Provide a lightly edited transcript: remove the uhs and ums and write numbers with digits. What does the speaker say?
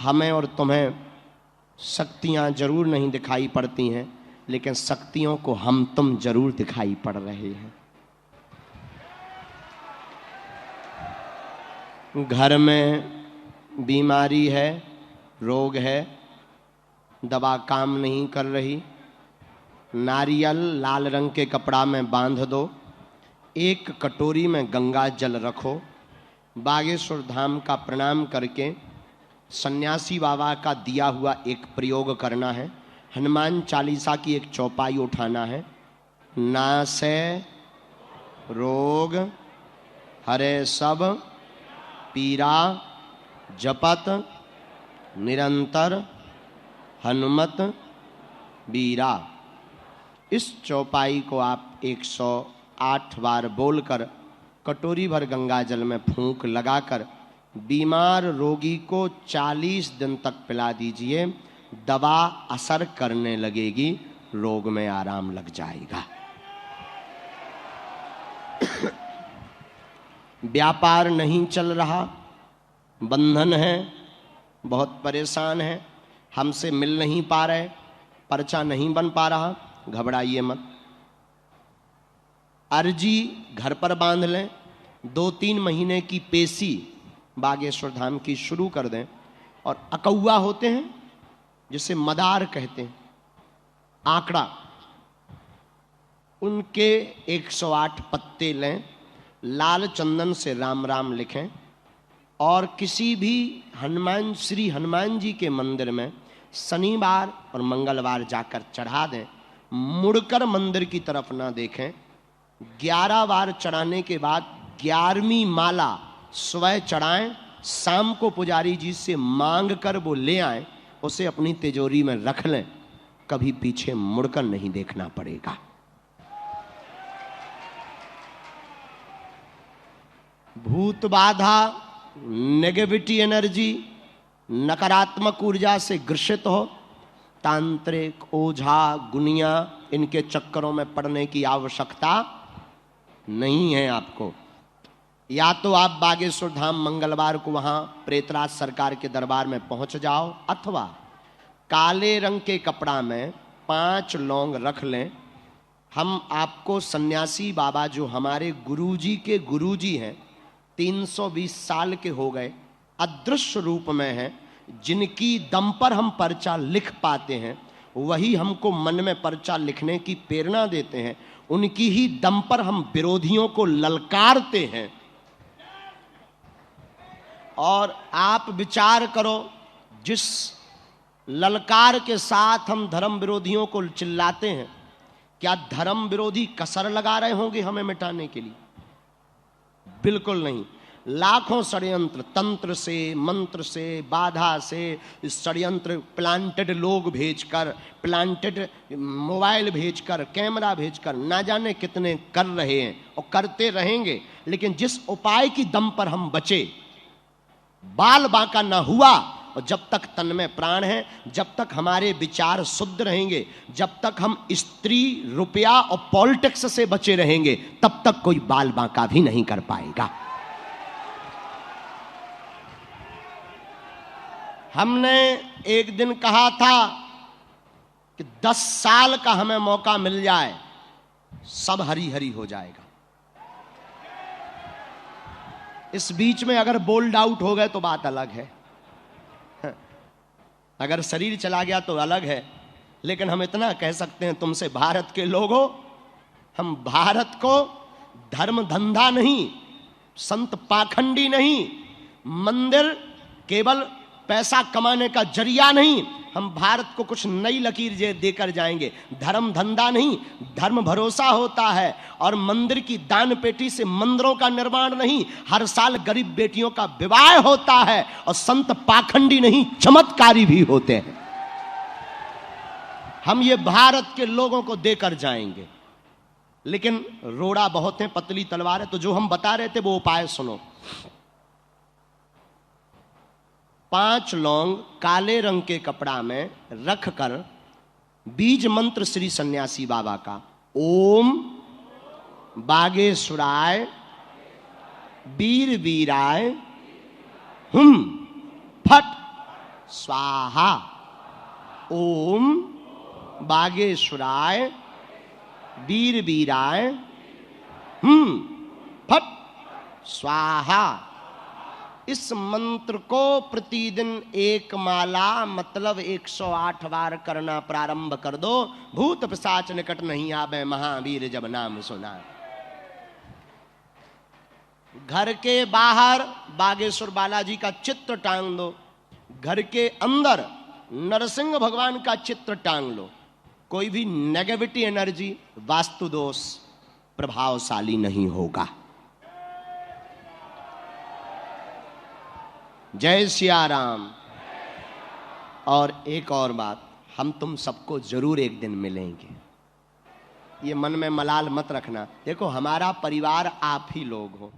हमें और तुम्हें शक्तियां जरूर नहीं दिखाई पड़ती हैं, लेकिन शक्तियों को हम तुम जरूर दिखाई पड़ रहे हैं। घर में बीमारी है, रोग है, दवा काम नहीं कर रही, नारियल लाल रंग के कपड़ा में बांध दो, एक कटोरी में गंगा जल रखो, बागेश्वर धाम का प्रणाम करके सन्यासी बाबा का दिया हुआ एक प्रयोग करना है। हनुमान चालीसा की एक चौपाई उठाना है। नासै रोग हरे सब पीरा जपत निरंतर हनुमत बीरा। इस चौपाई को आप 108 बार बोलकर कटोरी भर गंगा जल में फूंक लगाकर बीमार रोगी को 40 दिन तक पिला दीजिए। दवा असर करने लगेगी, रोग में आराम लग जाएगा। व्यापार नहीं चल रहा, बंधन है, बहुत परेशान है, हमसे मिल नहीं पा रहे, पर्चा नहीं बन पा रहा, घबराइए मत। अर्जी घर पर बांध लें, 2-3 महीने की पेशी बागेश्वर धाम की शुरू कर दें। और अकौआ होते हैं जिसे मदार कहते हैं, आंकड़ा, उनके 108 पत्ते लें, लाल चंदन से राम राम लिखें और किसी भी श्री हनुमान जी के मंदिर में शनिवार और मंगलवार जाकर चढ़ा दें। मुड़कर मंदिर की तरफ ना देखें। 11 बार चढ़ाने के बाद 11वीं माला स्वयं चढ़ाएं। शाम को पुजारी जी से मांग कर वो ले आए, उसे अपनी तिजोरी में रख लें, कभी पीछे मुड़कर नहीं देखना पड़ेगा। भूत बाधा, नेगेटिविटी एनर्जी, नकारात्मक ऊर्जा से ग्रसित हो, तांत्रिक, ओझा, गुनिया, इनके चक्करों में पड़ने की आवश्यकता नहीं है आपको। या तो आप बागेश्वर धाम मंगलवार को वहां प्रेतराज सरकार के दरबार में पहुंच जाओ, अथवा काले रंग के कपड़ा में 5 लौंग रख लें। हम आपको सन्यासी बाबा जो हमारे गुरुजी के गुरुजी हैं, 320 साल के हो गए, अदृश्य रूप में हैं, जिनकी दम पर हम पर्चा लिख पाते हैं, वही हमको मन में पर्चा लिखने की प्रेरणा देते हैं, उनकी ही दम पर हम विरोधियों को ललकारते हैं। और आप विचार करो, जिस ललकार के साथ हम धर्म विरोधियों को चिल्लाते हैं, क्या धर्म विरोधी कसर लगा रहे होंगे हमें मिटाने के लिए? बिल्कुल नहीं। लाखों षड्यंत्र, तंत्र से, मंत्र से, बाधा से, षड्यंत्र प्लांटेड लोग भेजकर, प्लांटेड मोबाइल भेजकर, कैमरा भेजकर, ना जाने कितने कर रहे हैं और करते रहेंगे। लेकिन जिस उपाय की दम पर हम बचे, बाल बांका ना हुआ, और जब तक तन में प्राण है, जब तक हमारे विचार शुद्ध रहेंगे, जब तक हम स्त्री, रुपया और पॉलिटिक्स से बचे रहेंगे, तब तक कोई बाल बांका भी नहीं कर पाएगा। हमने एक दिन कहा था कि 10 साल का हमें मौका मिल जाए, सब हरी हरी हो जाएगा। इस बीच में अगर बोल्ड आउट हो गए तो बात अलग है, अगर शरीर चला गया तो अलग है। लेकिन हम इतना कह सकते हैं तुमसे, भारत के लोगों, हम भारत को धर्म धंधा नहीं, संत पाखंडी नहीं, मंदिर केवल पैसा कमाने का जरिया नहीं, हम भारत को कुछ नई लकीर देकर जाएंगे। धर्म धंधा नहीं, धर्म भरोसा होता है। और मंदिर की दान पेटी से मंदिरों का निर्माण नहीं, हर साल गरीब बेटियों का विवाह होता है। और संत पाखंडी नहीं, चमत्कारी भी होते हैं। हम ये भारत के लोगों को देकर जाएंगे। लेकिन रोड़ा बहुत है, पतली तलवार है। तो जो हम बता रहे थे वो उपाय सुनो। 5 लौंग काले रंग के कपड़ा में रखकर बीज मंत्र श्री सन्यासी बाबा का, ओम बागेश्वराय वीर वीराय हुम फट स्वाहा। ओम बागेश्वराय वीर वीराय फट स्वाहा। इस मंत्र को प्रतिदिन एक माला मतलब 108 बार करना प्रारंभ कर दो। भूत पिशाच निकट नहीं आवे, महावीर जब नाम सुना। घर के बाहर बागेश्वर बालाजी का चित्र टांग दो, घर के अंदर नरसिंह भगवान का चित्र टांग लो। कोई भी नेगेटिविटी एनर्जी, वास्तु दोष प्रभावशाली नहीं होगा। जय सिया राम। और एक और बात, हम तुम सबको जरूर एक दिन मिलेंगे, ये मन में मलाल मत रखना। देखो हमारा परिवार आप ही लोग हो।